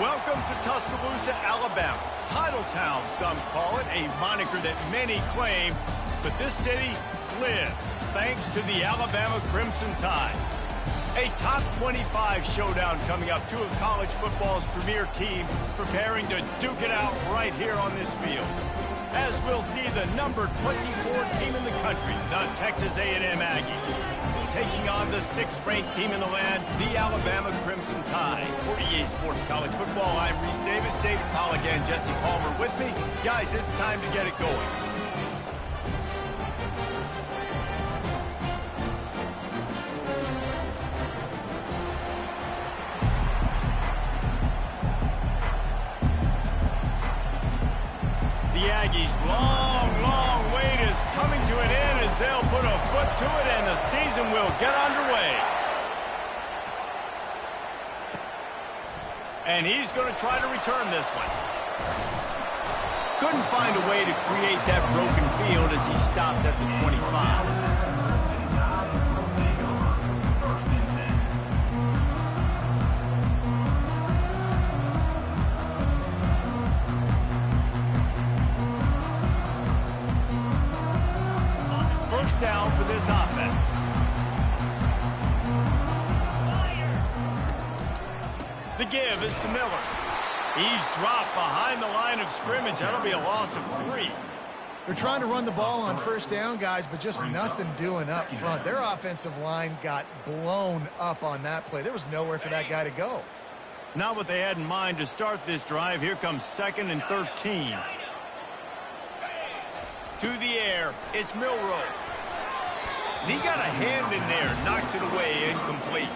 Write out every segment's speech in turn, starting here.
Welcome to Tuscaloosa, Alabama. Title Town, some call it, a moniker that many claim. But this city lives thanks to the Alabama Crimson Tide. A top 25 showdown coming up. Two of college football's premier teams preparing to duke it out right here on this field. As we'll see the number 24 team in the country, the Texas A&M Aggies, taking on the 6th-ranked team in the land, the Alabama Crimson Tide. For EA Sports College Football, I'm Reese Davis, David Pollack, and Jesse Palmer with me. Guys, it's time to get it going. The Aggies' long wait is coming to an end as they'll put a foot to it and the season will get underway. And he's going to try to return this one. Couldn't find a way to create that broken field as he stopped at the 25. Down for this offense. The give is to Miller. He's dropped behind the line of scrimmage. That'll be a loss of 3. They're trying to run the ball on first down, guys, but just nothing doing up front. Their offensive line got blown up on that play. There was nowhere for that guy to go. Not what they had in mind to start this drive. Here comes 2nd and 13. To the air, it's Milroe. And he got a hand in there, knocks it away, incomplete.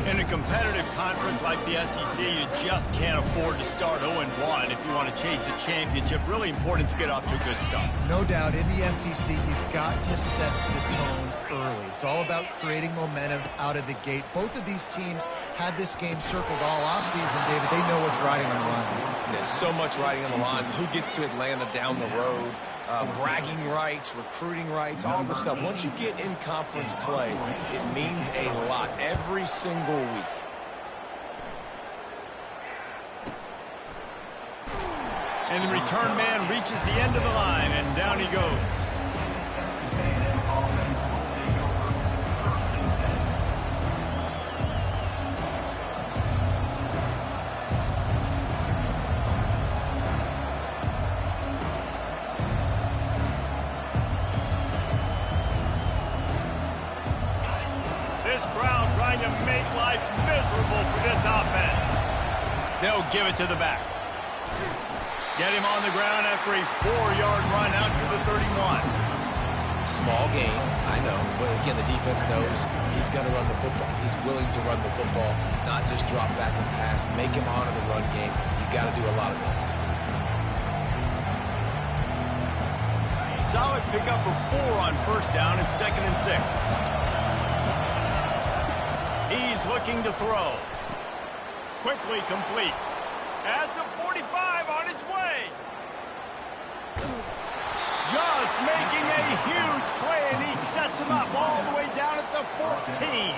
In a competitive conference like the SEC, you just can't afford to start 0-1 if you want to chase a championship. Really important to get off to a good start. No doubt, in the SEC, you've got to set the tone early. It's all about creating momentum out of the gate. Both of these teams had this game circled all offseason, David. They know what's riding on the line. There's so much riding on the line. Who gets to Atlanta down the road? Bragging rights, recruiting rights, all this stuff. Once you get in conference play, it means a lot every single week. And the return man reaches the end of the line, and down he goes. To make life miserable for this offense. They'll give it to the back. Get him on the ground after a 4-yard run out to the 31. Small game, I know, but again, the defense knows he's going to run the football. He's willing to run the football, not just drop back and pass, make him honor the run game. You got to do a lot of this. Solid pickup of 4 on first down and 2nd and 6. He's looking to throw. Quickly complete. At the 45 on its way. Just making a huge play, and he sets him up all the way down at the 14.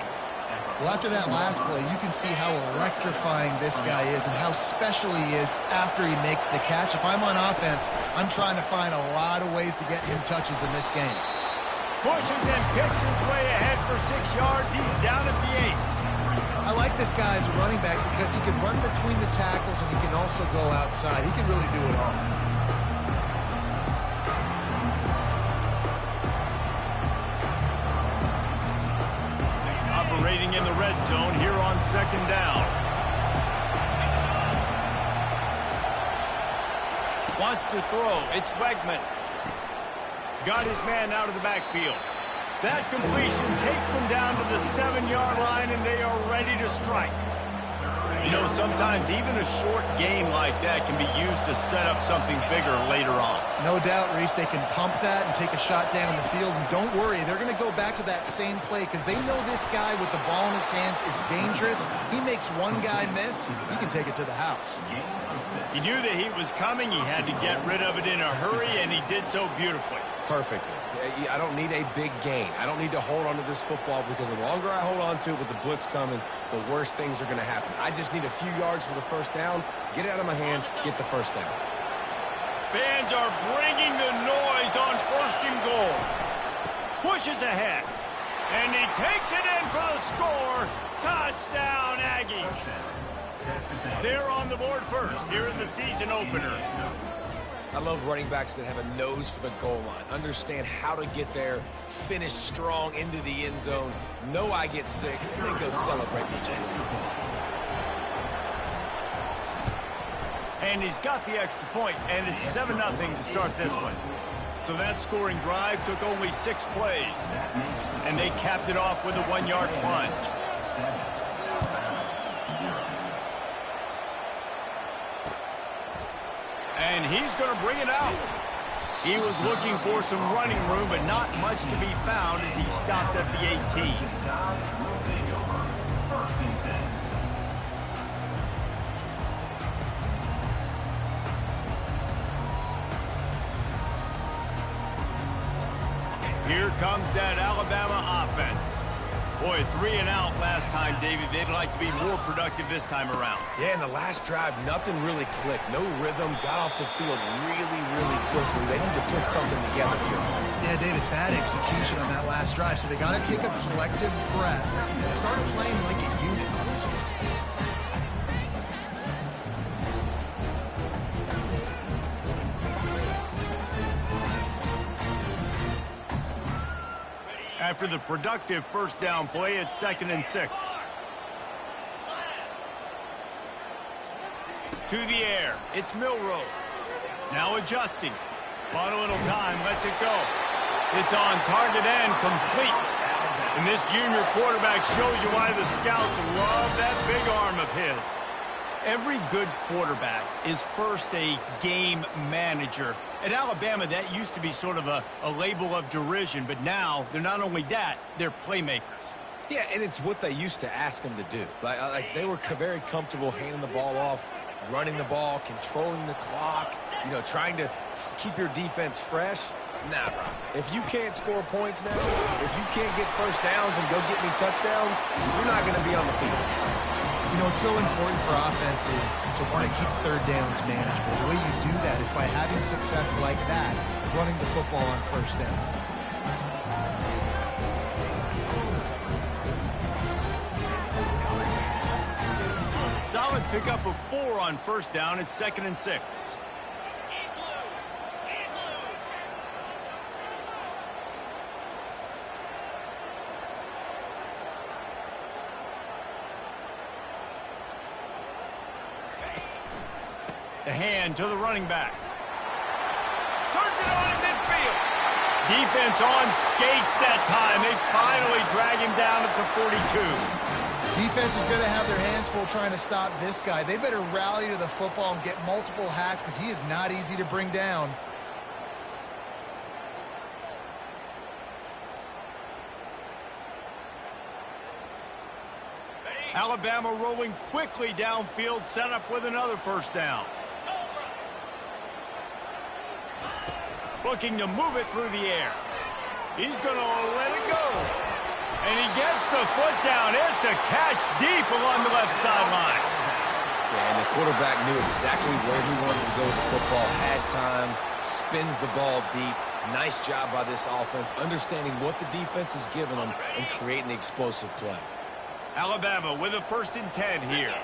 Well, after that last play, you can see how electrifying this guy is and how special he is after he makes the catch. If I'm on offense, I'm trying to find a lot of ways to get him touches in this game. Pushes and picks his way ahead for 6 yards. He's down at the 8. I like this guy as a running back because he can run between the tackles and he can also go outside. He can really do it all. Operating in the red zone here on 2nd down. Wants to throw. It's Wegman. Got his man out of the backfield. That completion takes them down to the 7-yard line, and they are ready to strike. You know, sometimes even a short game like that can be used to set up something bigger later on. No doubt, Reese, they can pump that and take a shot down the field. And don't worry, they're going to go back to that same play because they know this guy with the ball in his hands is dangerous. He makes one guy miss, he can take it to the house. He knew that he was coming. He had to get rid of it in a hurry, and he did so beautifully. Perfectly. I don't need a big gain. I don't need to hold on to this football because the longer I hold on to it with the blitz coming, the worse things are going to happen. I just need a few yards for the first down, get it out of my hand, get the first down. Fans are bringing the noise on 1st and goal. Pushes ahead. And he takes it in for the score. Touchdown, Aggie. They're on the board first here in the season opener. I love running backs that have a nose for the goal line, understand how to get there, finish strong into the end zone, know I get 6, and then go celebrate what you lose. And he's got the extra point, and it's 7-0 to start this one. So that scoring drive took only 6 plays, and they capped it off with a 1-yard plunge. And he's going to bring it out. He was looking for some running room, but not much to be found as he stopped at the 18. Here comes that Alabama offense. Boy, 3 and out last time, David. They'd like to be more productive this time around. Yeah, in the last drive, nothing really clicked. No rhythm, got off the field really, really quickly. They need to put something together here. Yeah, David, bad execution on that last drive, so they got to take a collective breath and start playing like a unit. After the productive first down play, it's 2nd and 6. To the air, it's Milroe. Now adjusting. Bought a little time, lets it go. It's on target and complete. And this junior quarterback shows you why the scouts love that big arm of his. Every good quarterback is first a game manager. At Alabama, that used to be sort of a label of derision, but now they're not only that, they're playmakers. Yeah, and it's what they used to ask them to do. Like they were very comfortable handing the ball off, running the ball, controlling the clock, trying to keep your defense fresh. Nah, bro. If you can't score points now, if you can't get first downs and go get me touchdowns, you're not going to be on the field. It's so important for offenses to want to keep 3rd downs manageable. The way you do that is by having success like that, running the football on 1st down. Solid pickup of 4 on 1st down. It's 2nd and 6. The hand to the running back. Turns it on in midfield. Defense on skates that time. They finally drag him down at the 42. Defense is going to have their hands full trying to stop this guy. They better rally to the football and get multiple hats because he is not easy to bring down. Alabama rolling quickly downfield, set up with another first down. Looking to move it through the air. He's going to let it go. And he gets the foot down. It's a catch deep along the left sideline. Yeah, and the quarterback knew exactly where he wanted to go with the football, had time, spins the ball deep. Nice job by this offense, understanding what the defense is giving them and creating the explosive play. Alabama with a 1st and 10 here.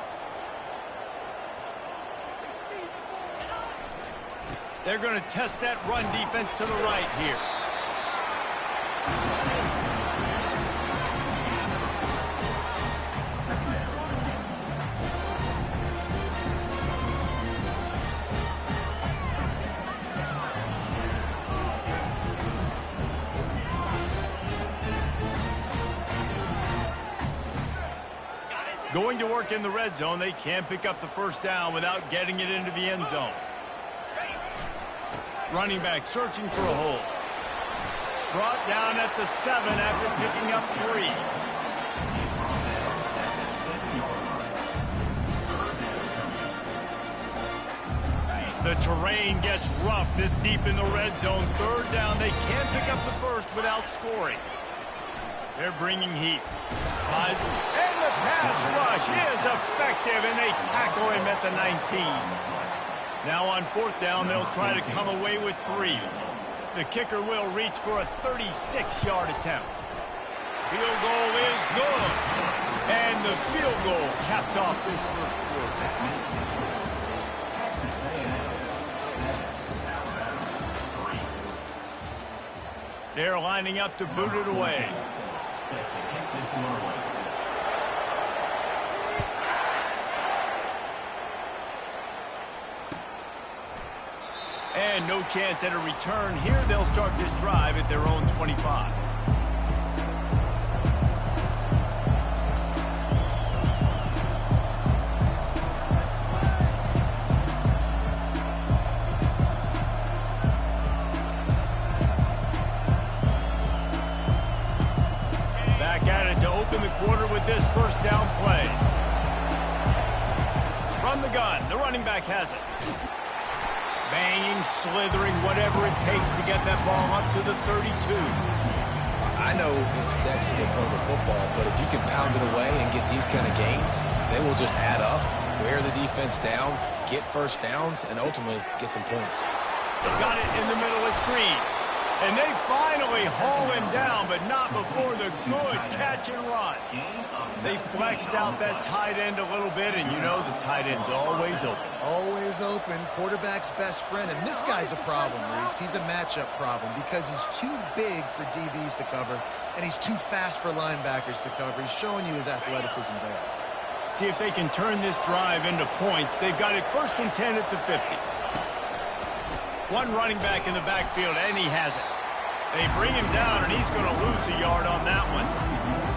They're going to test that run defense to the right here. Going to work in the red zone. They can't pick up the first down without getting it into the end zone. Running back searching for a hole. Brought down at the 7 after picking up 3. The The terrain gets rough this deep in the red zone. Third down, they can't pick up the first without scoring. They're bringing heat. And the pass rush is effective, and they tackle him at the 19. Now on fourth down, they'll try to come away with 3. The kicker will reach for a 36-yard attempt. Field goal is good. And the field goal caps off this first quarter. They're lining up to boot it away. And no chance at a return here. They'll start this drive at their own 25. The quarter with this first down play. From the gun, the running back has it. Banging, slithering, whatever it takes to get that ball up to the 32. I know it's sexy to throw the football, but if you can pound it away and get these kind of gains, they will just add up, wear the defense down, get first downs, and ultimately get some points. Got it in the middle, it's Green. And they finally haul him down, but not before the good catch and run. They flexed out that tight end a little bit, and you know the tight end's always open. Always open, quarterback's best friend. And this guy's a problem, Reese. He's a matchup problem because he's too big for DBs to cover, and he's too fast for linebackers to cover. He's showing you his athleticism there. See if they can turn this drive into points. They've got it 1st and 10 at the 50. One running back in the backfield, and he has it. They bring him down, and he's going to lose a yard on that one.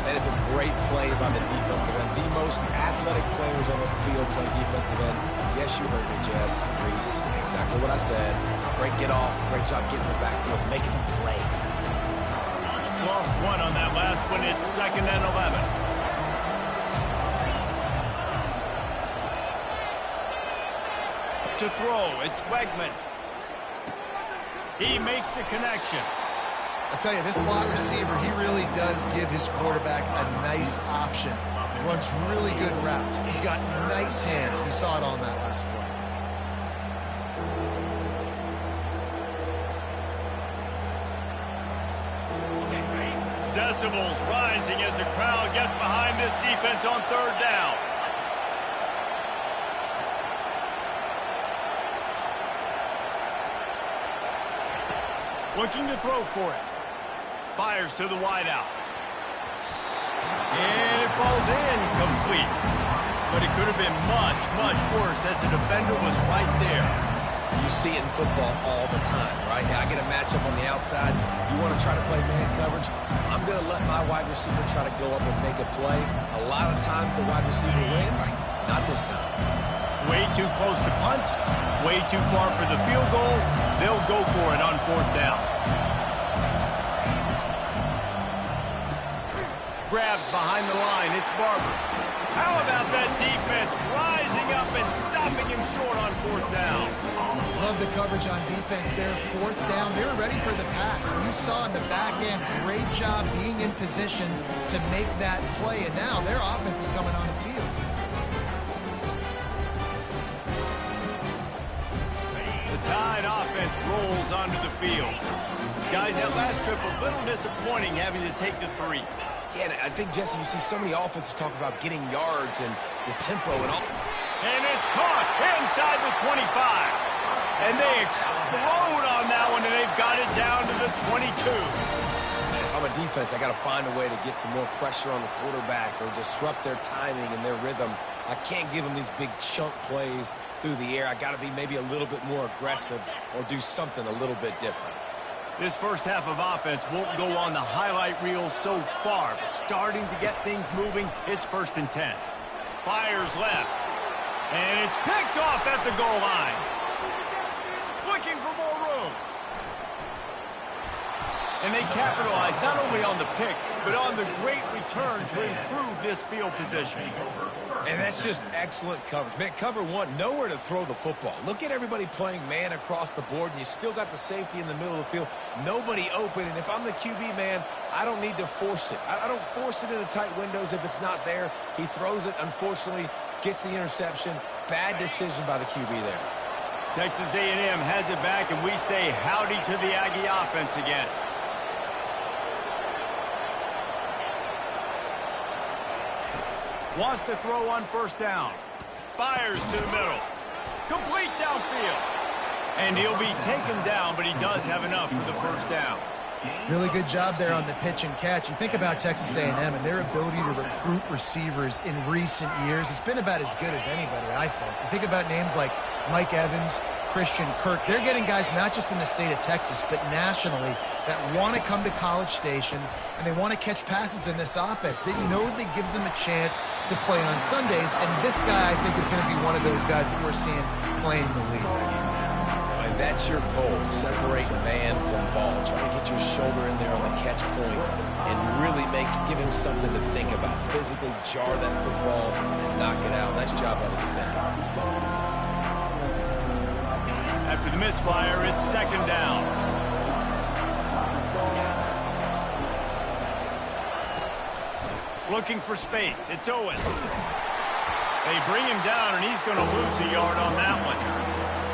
That is a great play by the defensive end. The most athletic players on the field play defensive end. Yes, you heard me, Jess, Reese. Exactly what I said. Great get off. Great job getting in the backfield, making the play. Lost one on that last one. It's 2nd and 11. To throw, it's Wegman. He makes the connection. I tell you, this slot receiver, he really does give his quarterback a nice option. He runs really good routes. He's got nice hands. You saw it on that last play. Decibels rising as the crowd gets behind this defense on 3rd down. Looking to throw for it. Fires to the wideout. And it falls in complete. But it could have been much, much worse as the defender was right there. You see it in football all the time, right? Now, I get a matchup on the outside. You want to try to play man coverage? I'm going to let my wide receiver try to go up and make a play. A lot of times the wide receiver wins. Not this time. Way too close to punt. Way too far for the field goal. They'll go for it on 4th down. Grabbed behind the line. It's Barber. How about that defense rising up and stopping him short on 4th down? Love the coverage on defense there. 4th down. They were ready for the pass. You saw in the back end, great job being in position to make that play. And now their offense is coming on the field. The Tide offense rolls onto the field. Guys, that last trip a little disappointing having to take the 3. Yeah, I think, Jesse, you see so many offenses talk about getting yards and the tempo and all. And it's caught inside the 25. And they explode on that one, and they've got it down to the 22. If I'm a defense, I got to find a way to get some more pressure on the quarterback or disrupt their timing and their rhythm. I can't give them these big chunk plays through the air. I got to be maybe a little bit more aggressive or do something a little bit different. This first half of offense won't go on the highlight reel so far, but starting to get things moving, it's 1st and 10. Fires left, and it's picked off at the goal line. Looking for more room. And they capitalize not only on the pick, but on the great return to improve this field position. And that's just excellent coverage. Man, cover one, nowhere to throw the football. Look at everybody playing man across the board, and you still got the safety in the middle of the field. Nobody open, and if I'm the QB, man, I don't need to force it. I don't force it into tight windows if it's not there. He throws it, unfortunately, gets the interception. Bad decision by the QB there. Texas A&M has it back, and we say howdy to the Aggie offense again. Wants to throw on first down. Fires to the middle. Complete downfield. And he'll be taken down, but he does have enough for the first down. Really good job there on the pitch and catch. You think about Texas A&M and their ability to recruit receivers in recent years. It's been about as good as anybody, I think. You think about names like Mike Evans, Christian Kirk. They're getting guys not just in the state of Texas, but nationally that want to come to College Station, and they want to catch passes in this offense. They knows they gives them a chance to play on Sundays, and this guy, I think, is going to be one of those guys that we're seeing playing in the league. That's your goal. Separate man from ball. Try to get your shoulder in there on the catch point and really give him something to think about. Physically jar that football and knock it out. Nice job by the defender. After the misfire, it's second down. Looking for space. It's Owens. They bring him down, and he's going to lose a yard on that one.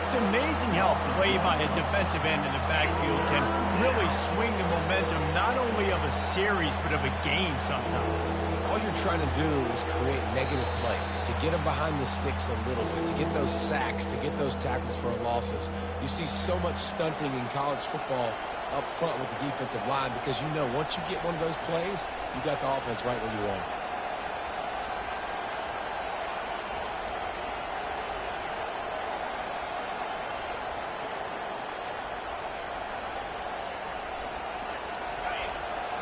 It's amazing how play by a defensive end in the backfield can really swing the momentum not only of a series but of a game sometimes. All you're trying to do is create negative plays, to get them behind the sticks a little bit, to get those sacks, to get those tackles for losses. You see so much stunting in college football up front with the defensive line because you know once you get one of those plays, you got the offense right where you want it.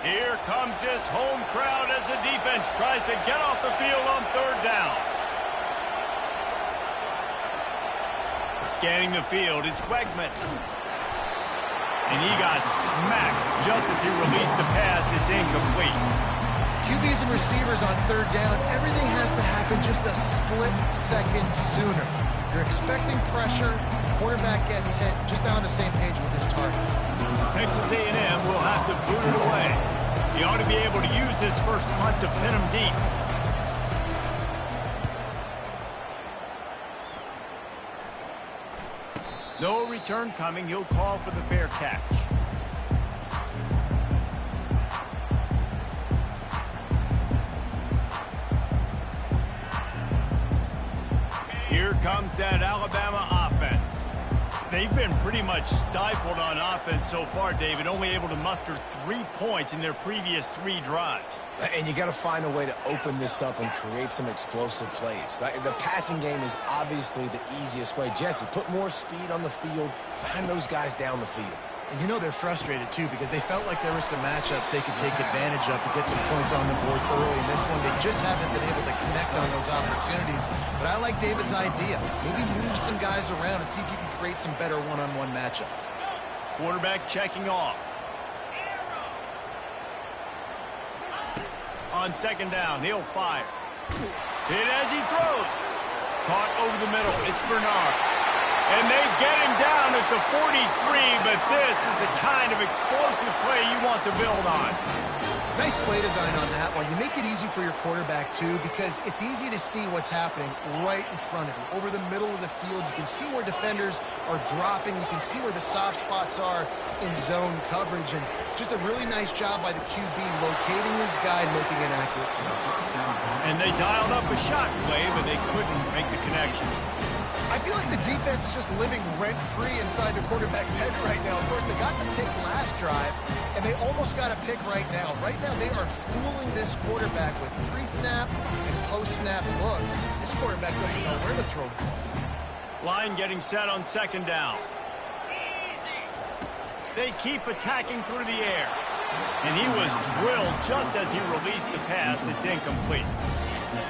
Here comes this home crowd as the defense tries to get off the field on third down. Scanning the field, it's Wegman. And he got smacked just as he released the pass. It's incomplete. QBs and receivers on third down, everything has to happen just a split second sooner. You're expecting pressure, the quarterback gets hit, just not on the same page with his target. Texas A&M will have to boot it away. He ought to be able to use this first punt to pin him deep. No return coming. He'll call for the fair catch. Here comes that Alabama offense. They've been pretty much stifled on offense so far, David, only able to muster 3 points in their previous 3 drives. And you got to find a way to open this up and create some explosive plays. The passing game is obviously the easiest way. Jesse, put more speed on the field, find those guys down the field. And you know they're frustrated, too, because they felt like there were some matchups they could take advantage of to get some points on the board early. In this one, they just haven't been able to connect on those opportunities. But I like David's idea. Maybe move some guys around and see if you can create some better one-on-one matchups. Quarterback checking off. On second down, he'll fire. Hit as he throws. Caught over the middle. It's Bernard. And they get him down at the 43, but this is the kind of explosive play you want to build on. Nice play design on that one. You make it easy for your quarterback, too, because it's easy to see what's happening right in front of you. Over the middle of the field, you can see where defenders are dropping. You can see where the soft spots are in zone coverage. And just a really nice job by the QB locating his guy and making an accurate throw. And they dialed up a shot play, but they couldn't make the connection. I feel like the defense is just living rent-free inside the quarterback's head right now. Of course, they got the pick last drive, and they almost got a pick right now. Right now, they are fooling this quarterback with pre-snap and post-snap looks. This quarterback doesn't know where to throw the ball. Line getting set on second down. They keep attacking through the air. And he was drilled just as he released the pass. It's incomplete.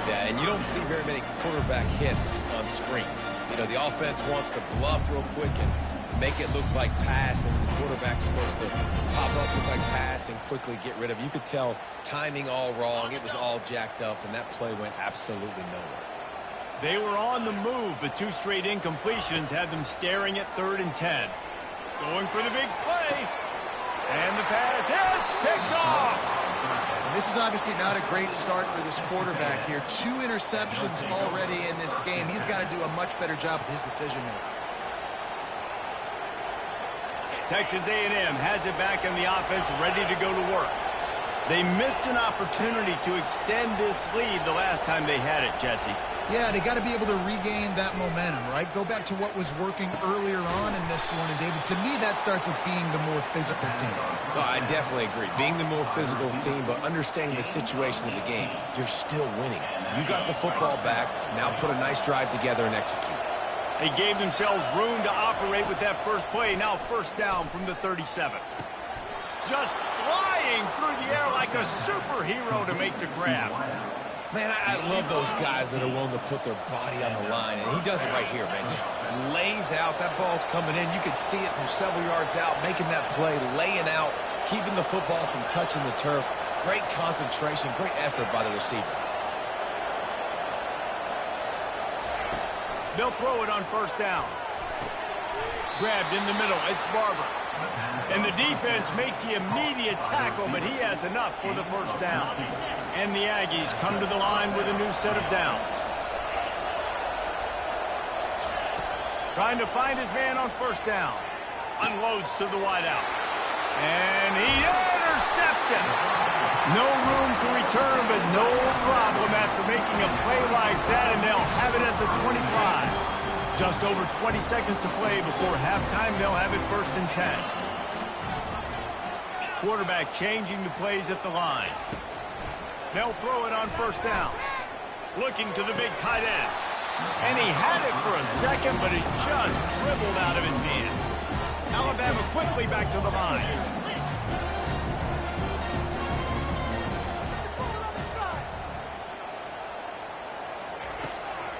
Yeah, and you don't see very many quarterback hits on screens. You know, the offense wants to bluff real quick and make it look like pass, and the quarterback's supposed to pop up, look like pass, and quickly get rid of it. You could tell timing all wrong. It was all jacked up, and that play went absolutely nowhere. They were on the move, but 2 straight incompletions had them staring at 3rd and 10. Going for the big play. And the pass hits, picked off. And this is obviously not a great start for this quarterback here. 2 interceptions already in this game. He's got to do a much better job with his decision-making. Texas A&M has it back in the offense, ready to go to work. They missed an opportunity to extend this lead the last time they had it, Jesse. Yeah, they got to be able to regain that momentum, right? Go back to what was working earlier on in this one. And, David, to me, that starts with being the more physical team. No, I definitely agree. Being the more physical team, but understanding the situation of the game. You're still winning. You got the football back. Now put a nice drive together and execute. They gave themselves room to operate with that first play. Now 1st down from the 37. Just flying through the air like a superhero to make the grab. Man, I love those guys that are willing to put their body on the line, and he does it right here, man. Just lays out. That ball's coming in. You can see it from several yards out, making that play, laying out, keeping the football from touching the turf. Great concentration, great effort by the receiver. They'll throw it on 1st down. Grabbed in the middle. It's Barber. And the defense makes the immediate tackle, but he has enough for the 1st down. And the Aggies come to the line with a new set of downs. Trying to find his man on 1st down. Unloads to the wideout. And he intercepts it. No room to return, but no problem after making a play like that, and they'll have it at the 25. Just over 20 seconds to play before halftime. They'll have it 1st and 10. Quarterback changing the plays at the line. They'll throw it on 1st down. Looking to the big tight end. And he had it for a second, but it just dribbled out of his hands. Alabama quickly back to the line.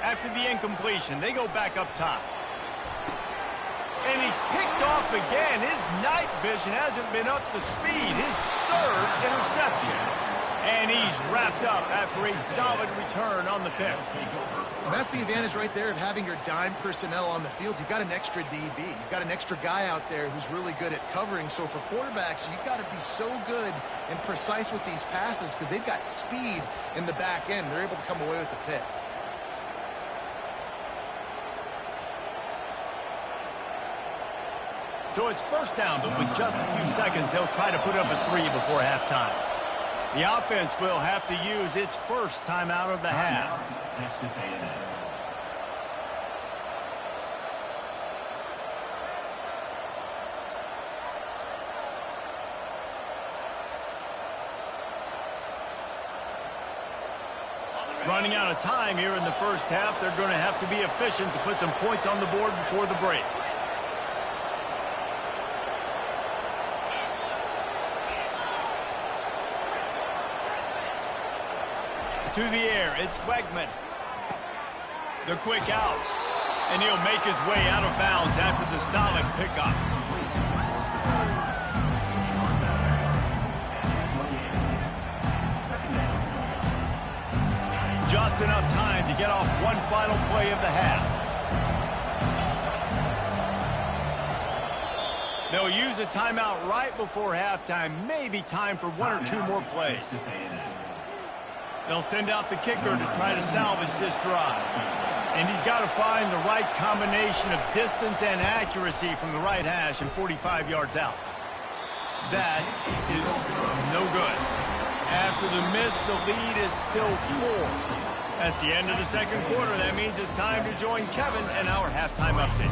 After the incompletion, they go back up top. And he's picked off again. His night vision hasn't been up to speed. His 3rd interception. And he's wrapped up after a solid return on the pick. And that's the advantage right there of having your dime personnel on the field. You've got an extra DB. You've got an extra guy out there who's really good at covering. So for quarterbacks, you've got to be so good and precise with these passes because they've got speed in the back end. They're able to come away with the pick. So it's 1st down, but with just a few seconds, they'll try to put up a 3 before halftime. The offense will have to use its 1st timeout of the half. Texas A&M. Running out of time here in the 1st half, they're going to have to be efficient to put some points on the board before the break. To the air, it's Wegman. The quick out. And he'll make his way out of bounds after the solid pickup. Just enough time to get off one final play of the half. They'll use a timeout right before halftime. Maybe time for 1 or 2 more plays. They'll send out the kicker to try to salvage this drive. And he's got to find the right combination of distance and accuracy from the right hash and 45 yards out. That is no good. After the miss, the lead is still 4. That's the end of the 2nd quarter. That means it's time to join Kevin and our halftime update.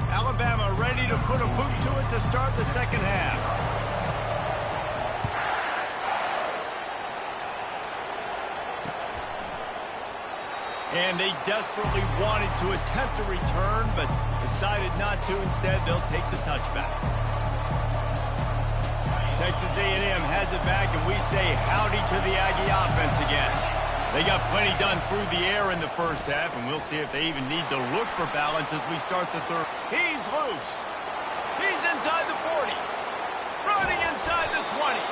Alabama ready to put a boot to it to start the 2nd half. And they desperately wanted to attempt a return, but decided not to. Instead, they'll take the touchback. Texas A&M has it back, and we say howdy to the Aggie offense again. They got plenty done through the air in the first half, and we'll see if they even need to look for balance as we start the third. He's loose. He's inside the 40. Running inside the 20.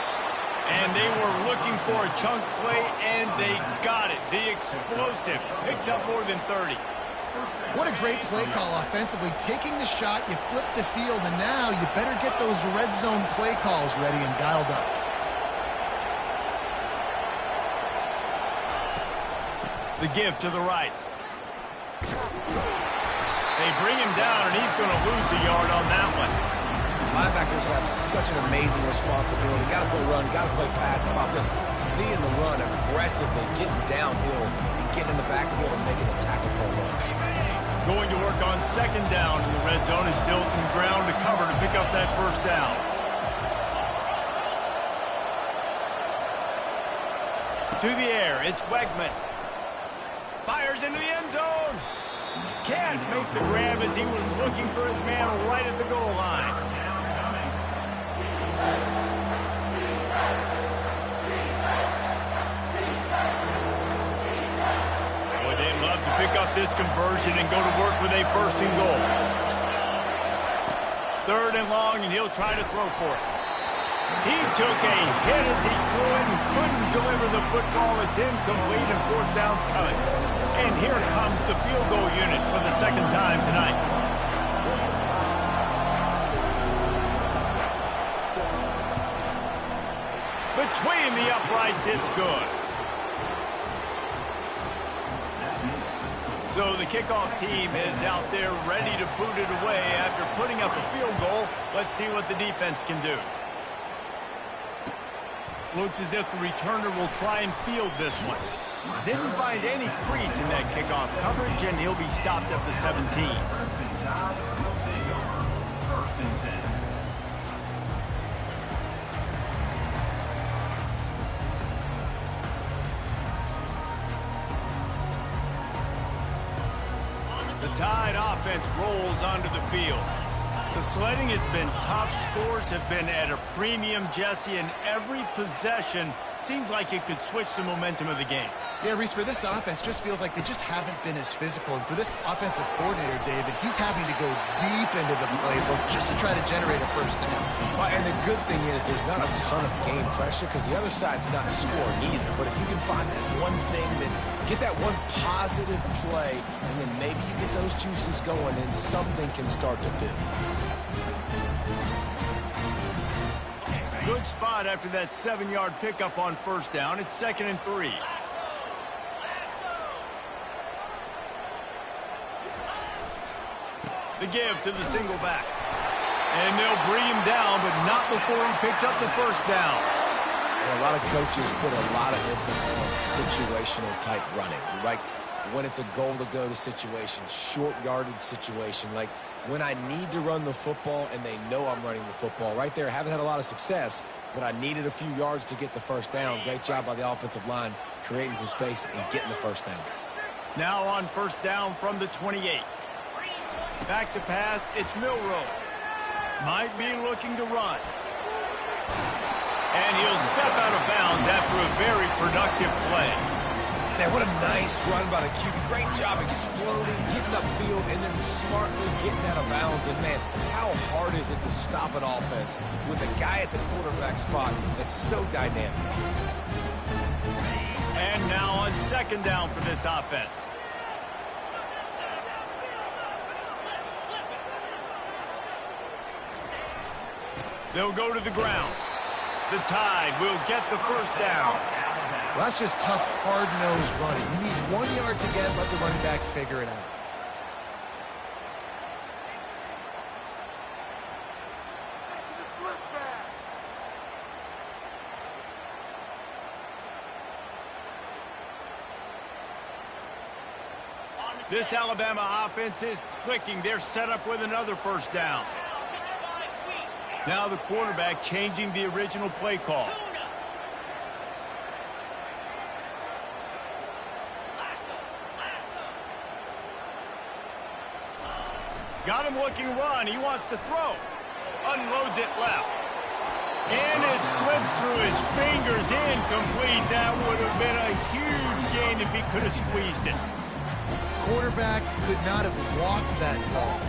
And they were looking for a chunk play, and they got it. The explosive picks up more than 30. What a great play call offensively. Taking the shot, you flip the field, and now you better get those red zone play calls ready and dialed up. The give to the right. They bring him down, and he's going to lose a yard on that one. Linebackers have such an amazing responsibility. Got to play run, got to play pass. How about this? Seeing the run aggressively, getting downhill, and getting in the backfield and making a tackle for a loss. Going to work on second down in the red zone. Is still some ground to cover to pick up that first down. To the air, it's Wegman. Fires into the end zone. Can't make the grab as he was looking for his man right at the goal line. Boy, they'd love to pick up this conversion and go to work with a first and goal. Third and long, and he'll try to throw for it. He took a hit as he threw it and couldn't deliver the football. It's incomplete, and fourth down's coming. And here comes the field goal unit for the second time tonight. Between the uprights, it's good. So the kickoff team is out there ready to boot it away after putting up a field goal. Let's see what the defense can do. Looks as if the returner will try and field this one. Didn't find any crease in that kickoff coverage, and he'll be stopped at the 17. The Tide offense rolls onto the field. The sledding has been tough. Scores have been at a premium, Jesse, and every possession seems like it could switch the momentum of the game. Yeah, Reese, for this offense, just feels like they just haven't been as physical. And for this offensive coordinator, David, he's having to go deep into the playbook just to try to generate a first down. Well, and the good thing is there's not a ton of game pressure because the other side's not scoring either. But if you can find that one thing, then get that one positive play, and then maybe you get those juices going, and something can start to build. Good spot after that 7-yard pickup on first down. It's 2nd and 3. The give to the single back. And they'll bring him down, but not before he picks up the first down. And a lot of coaches put a lot of emphasis on situational type running, right? When it's a goal-to-go situation, short yardage situation, like when I need to run the football and they know I'm running the football. Right there, haven't had a lot of success, but I needed a few yards to get the first down. Great job by the offensive line creating some space and getting the first down. Now on first down from the 28. Back to pass, it's Milroe. Might be looking to run. And he'll step out of bounds after a very productive play. Man, what a nice run by the QB. Great job exploding, getting upfield, and then smartly getting out of bounds. And, man, how hard is it to stop an offense with a guy at the quarterback spot that's so dynamic? And now on second down for this offense. They'll go to the ground. The Tide will get the first down. Well, that's just tough, hard-nosed running. You need 1 yard to get, let the running back figure it out. This Alabama offense is clicking. They're set up with another first down. Now the quarterback changing the original play call. Got him looking run. He wants to throw. Unloads it left. And it slips through his fingers, incomplete. That would have been a huge gain if he could have squeezed it. Quarterback could not have walked that ball,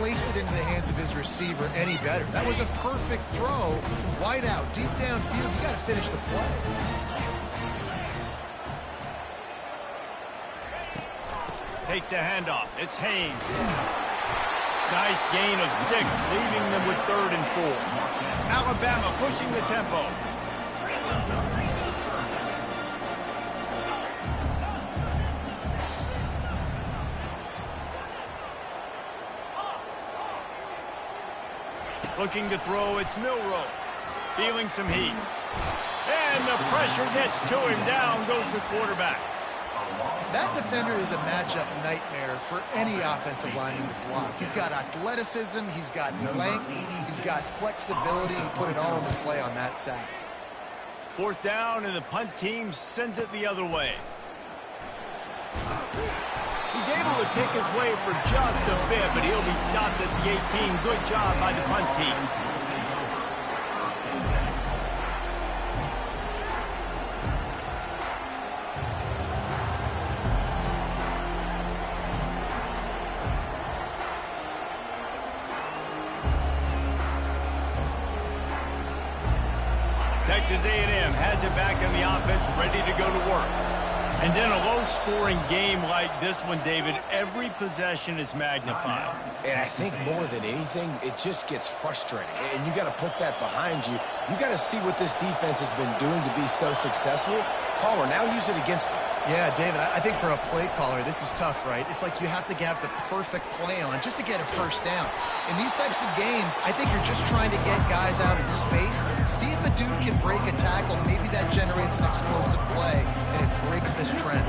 placed it into the hands of his receiver any better. That was a perfect throw, wide out, deep downfield. You got to finish the play. Takes the handoff. It's Haynes. Nice gain of 6, leaving them with 3rd and 4. Alabama pushing the tempo. Looking to throw, it's Milroe. Feeling some heat. And the pressure gets to him. Down goes the quarterback. That defender is a matchup nightmare for any offensive lineman to block. He's got athleticism, he's got length, he's got flexibility. He put it all on display on that sack. 4th down, and the punt team sends it the other way. He's able to pick his way for just a bit, but he'll be stopped at the 18. Good job by the punt team. Texas A&M has it back in the offense, ready to go to work. And in a low-scoring game like this one, David, every possession is magnified. And I think more than anything, it just gets frustrating. And you got to put that behind you. You got to see what this defense has been doing to be so successful. Caller, now use it against them. Yeah, David, I think for a play caller, this is tough, right? It's like you have to have the perfect play on just to get a first down. In these types of games, I think you're just trying to get guys out in space, see if a dude can break a tackle. Maybe that generates an explosive play, and it breaks this trend.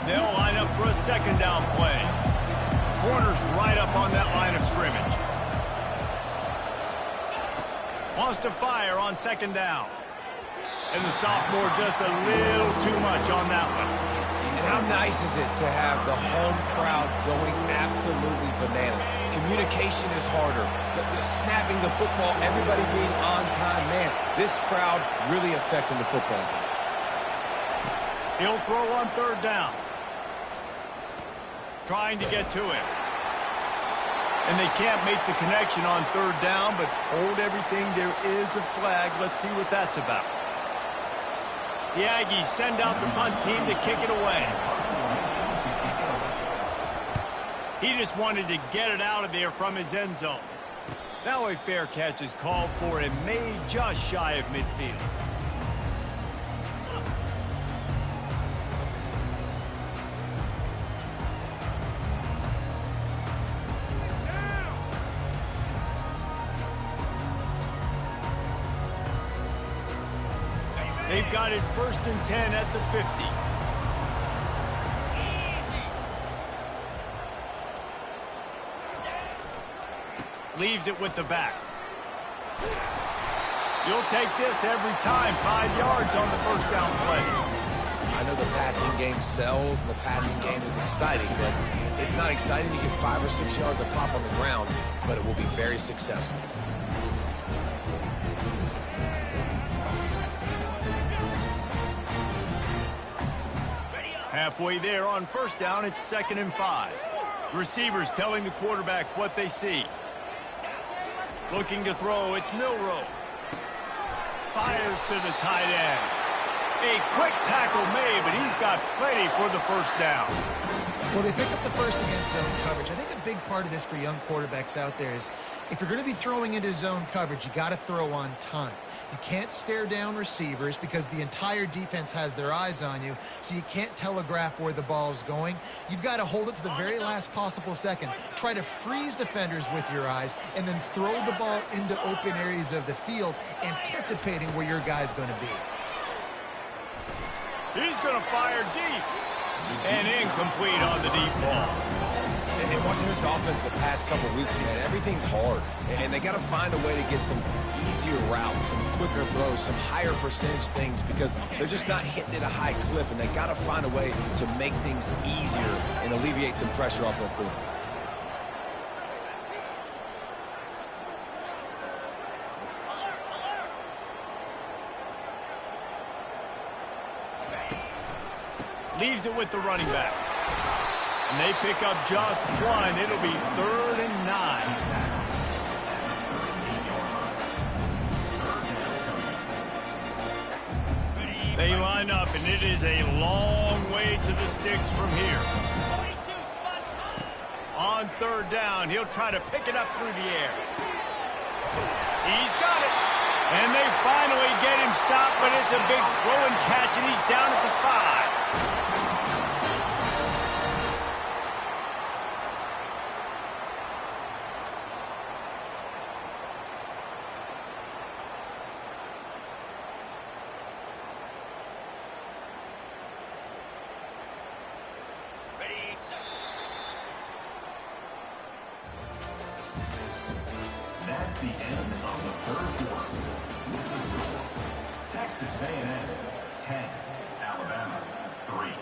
They'll line up for a 2nd down play. Corner's right up on that line of scrimmage. Wants to fire on 2nd down. And the sophomore just a little too much on that one. And how nice is it to have the home crowd going absolutely bananas? Communication is harder. The snapping the football, everybody being on time. Man, this crowd really affecting the football game. He'll throw on 3rd down. Trying to get to him. And they can't make the connection on 3rd down, but hold everything. There is a flag. Let's see what that's about. The Aggies send out the punt team to kick it away. He just wanted to get it out of there from his end zone. Now a fair catch is called for and made just shy of midfield. They've got it 1st and 10 at the 50. Leaves it with the back. You'll take this every time. 5 yards on the 1st down play. I know the passing game sells and the passing game is exciting, but it's not exciting to get 5 or 6 yards a pop on the ground, but it will be very successful. Halfway there on 1st down, it's 2nd and 5. Receivers telling the quarterback what they see. Looking to throw, it's Milroe. Fires to the tight end. A quick tackle made, but he's got plenty for the 1st down. Well, they pick up the first against zone coverage. I think a big part of this for young quarterbacks out there is if you're going to be throwing into zone coverage, you got to throw on time. You can't stare down receivers because the entire defense has their eyes on you, so you can't telegraph where the ball's going. You've got to hold it to the very last possible second. Try to freeze defenders with your eyes and then throw the ball into open areas of the field, anticipating where your guy's going to be. He's going to fire deep. And incomplete on the deep ball. And watching this offense the past couple weeks, man, everything's hard. And they got to find a way to get some easier routes, some quicker throws, some higher percentage things because they're just not hitting at a high clip. And they got to find a way to make things easier and alleviate some pressure off their quarterback. Leaves it with the running back. And they pick up just one. It'll be 3rd and 9. They line up, and it is a long way to the sticks from here. On 3rd down, he'll try to pick it up through the air. He's got it. And they finally get him stopped, but it's a big throw and catch, and he's down at the 5. That's the end of the 3rd quarter. With the score, Texas A&M 10, Alabama 3.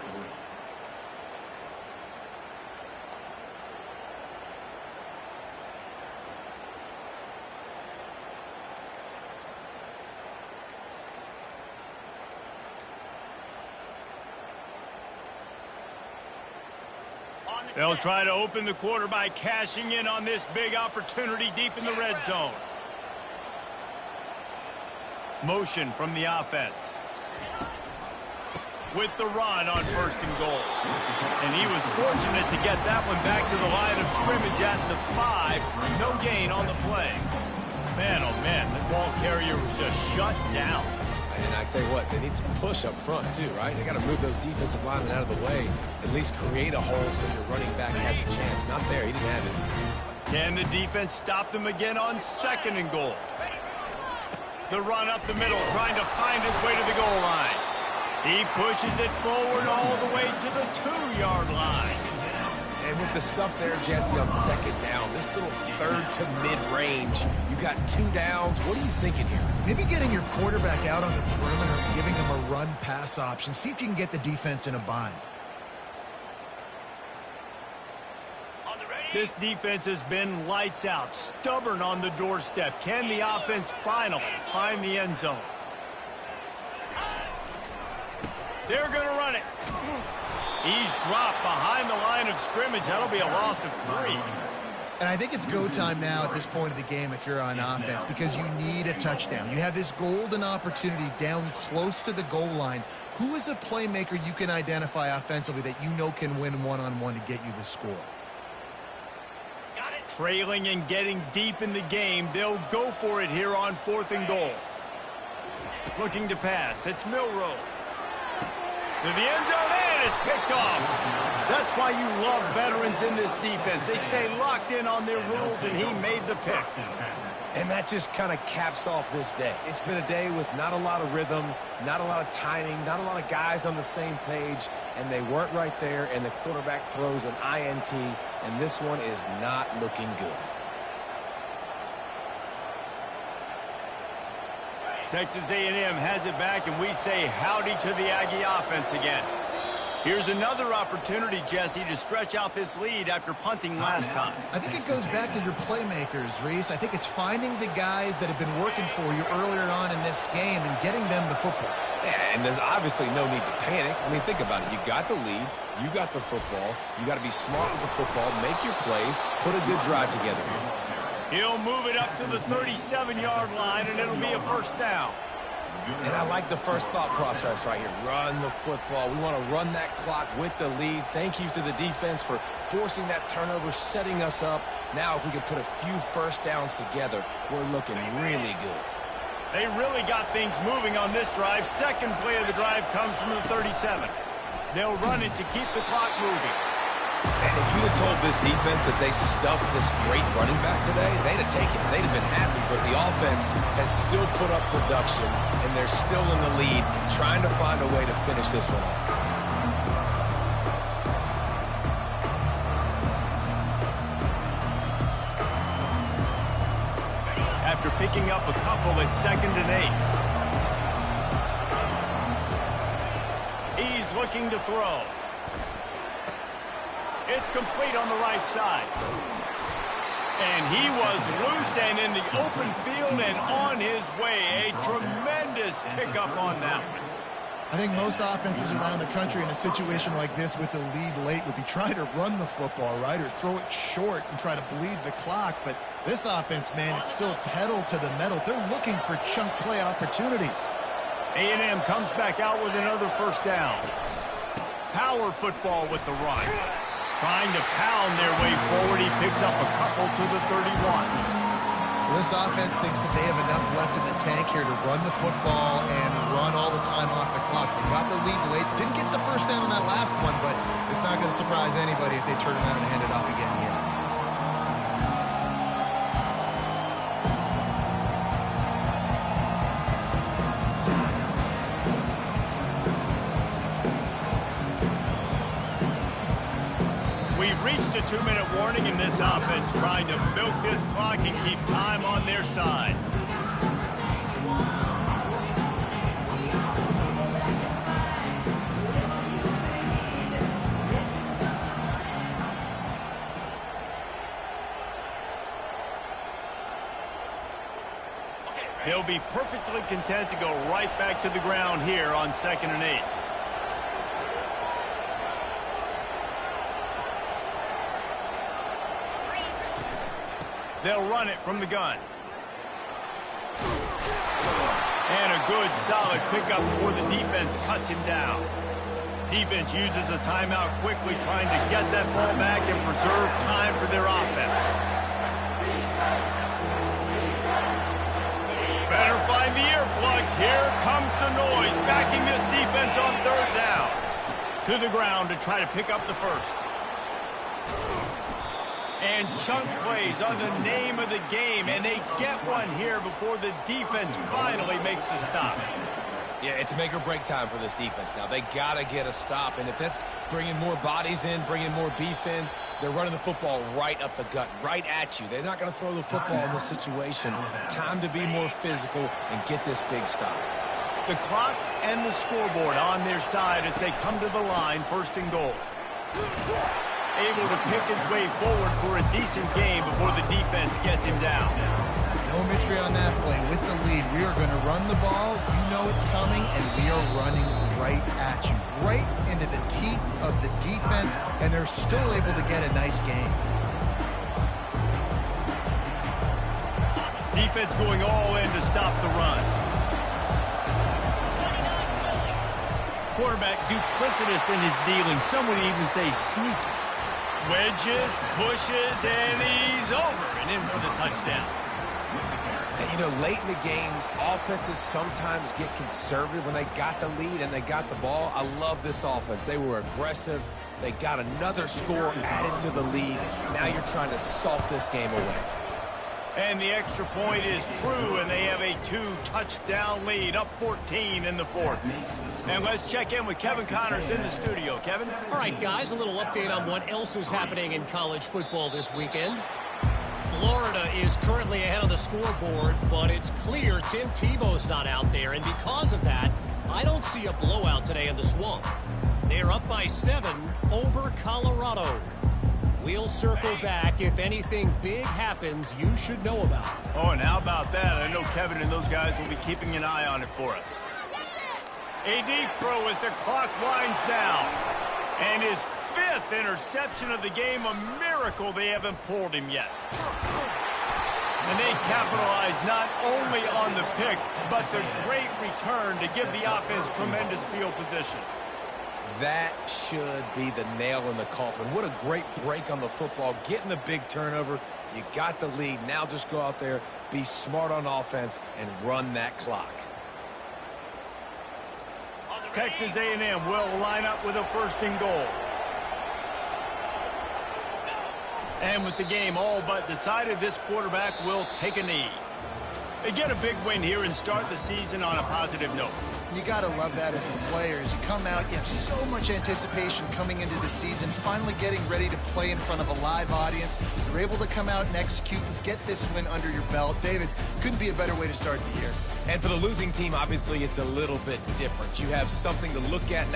They'll try to open the quarter by cashing in on this big opportunity deep in the red zone. Motion from the offense. With the run on 1st and goal. And he was fortunate to get that one back to the line of scrimmage at the 5. No gain on the play. Man, oh man, the ball carrier was just shut down. And I tell you what, they need some push up front too, right? They got to move those defensive linemen out of the way, at least create a hole so your running back has a chance. Not there, he didn't have it. Can the defense stop them again on 2nd and goal? The run up the middle, trying to find its way to the goal line. He pushes it forward all the way to the 2-yard line. And with the stuff there, Jesse, on 2nd down, this little 3rd to mid-range, you got 2 downs. What are you thinking here? Maybe getting your quarterback out on the perimeter and giving him a run-pass option. See if you can get the defense in a bind. This defense has been lights out, stubborn on the doorstep. Can the offense finally find the end zone? They're going to run it. He's dropped behind the line of scrimmage. That'll be a loss of 3. And I think it's go time now at this point of the game if you're on offense because you need a touchdown. You have this golden opportunity down close to the goal line. Who is a playmaker you can identify offensively that you know can win one-on-one to get you the score? Trailing and getting deep in the game. They'll go for it here on 4th and goal. Looking to pass. It's Milroe. To the end zone, and it's picked off. That's why you love veterans in this defense. They stay locked in on their rules, and he made the pick. And that just kind of caps off this day. It's been a day with not a lot of rhythm, not a lot of timing, not a lot of guys on the same page, and they weren't right there, and the quarterback throws an INT, and this one is not looking good. Texas A&M has it back, and we say howdy to the Aggie offense again. Here's another opportunity, Jesse, to stretch out this lead after punting last time. I think it goes back to your playmakers, Reese. I think it's finding the guys that have been working for you earlier on in this game and getting them the football. Yeah, and there's obviously no need to panic. I mean, think about it. You got the lead. You got the football. You got to be smart with the football, make your plays, put a good drive together here. He'll move it up to the 37-yard line, and it'll be a 1st down. And I like the first thought process right here. Run the football. We want to run that clock with the lead. Thank you to the defense for forcing that turnover, setting us up. Now, if we could put a few 1st downs together, we're looking really good. They really got things moving on this drive. 2nd play of the drive comes from the 37. They'll run it to keep the clock moving. And if you'd have told this defense that they stuffed this great running back today, they'd have taken it. They'd have been happy. But the offense has still put up production, and they're still in the lead, trying to find a way to finish this one off. picking up a couple at 2nd and 8. He's looking to throw. It's complete on the right side. And he was loose and in the open field and on his way. A tremendous pickup on that one. I think most offenses around the country in a situation like this with the lead late would be trying to run the football, right, or throw it short and try to bleed the clock. But this offense, man, it's still pedal to the metal. They're looking for chunk play opportunities. A&M comes back out with another first down. Power football with the run. Trying to pound their way forward. He picks up a couple to the 31. This offense thinks that they have enough left in the tank here to run the football and run all the time off the clock. They got the lead late. Didn't get the first down on that last one, but it's not going to surprise anybody if they turn around and hand it off again here. We've reached a 2-minute warning in this offense, trying to milk this clock and keep time on their side. They'll be perfectly content to go right back to the ground here on 2nd and 8. They'll run it from the gun. And a good, solid pickup before the defense cuts him down. Defense uses a timeout quickly, trying to get that ball back and preserve time for their offense. Better find the earplugs. Here comes the noise, backing this defense on 3rd down. To the ground to try to pick up the first. And chunk plays are the name of the game, and they get one here before the defense finally makes the stop. Yeah, it's make or break time for this defense now. They got to get a stop, and if that's bringing more bodies in, bringing more beef in, they're running the football right up the gut, right at you. They're not going to throw the football in this situation. Time to be more physical and get this big stop. The clock and the scoreboard on their side as they come to the line, 1st and goal. Able to pick his way forward for a decent game before the defense gets him down. No mystery on that play. With the lead, we are going to run the ball. You know it's coming, and we are running right at you, right into the teeth of the defense, and they're still able to get a nice game. Defense going all in to stop the run. Quarterback duplicitous in his dealing. Some would even say sneaky. Wedges, pushes, and he's over and in for the touchdown. And, you know, late in the games, offenses sometimes get conservative when they got the lead and they got the ball. I love this offense. They were aggressive. They got another score added to the lead. Now you're trying to salt this game away. And the extra point is true, and they have a 2-touchdown lead, up 14 in the 4th. And let's check in with Kevin Connors in the studio. Kevin? All right, guys, a little update on what else is happening in college football this weekend. Florida is currently ahead on the scoreboard, but it's clear Tim Tebow's not out there, and because of that, I don't see a blowout today in the Swamp. They're up by 7 over Colorado. We'll circle back. If anything big happens, you should know about it. Oh, and how about that? I know Kevin and those guys will be keeping an eye on it for us. A deep throw as the clock winds down. And his 5th interception of the game, a miracle they haven't pulled him yet. And they capitalize not only on the pick, but the great return to give the offense tremendous field position. That should be the nail in the coffin. What a great break on the football. Getting the big turnover. You got the lead. Now just go out there, be smart on offense, and run that clock. Texas A&M will line up with a 1st and goal. And with the game all but decided, this quarterback will take a knee. They get a big win here and start the season on a positive note. You got to love that as the players. You come out, you have so much anticipation coming into the season, finally getting ready to play in front of a live audience. You're able to come out and execute and get this win under your belt. David, couldn't be a better way to start the year. And for the losing team, obviously, it's a little bit different. You have something to look at now.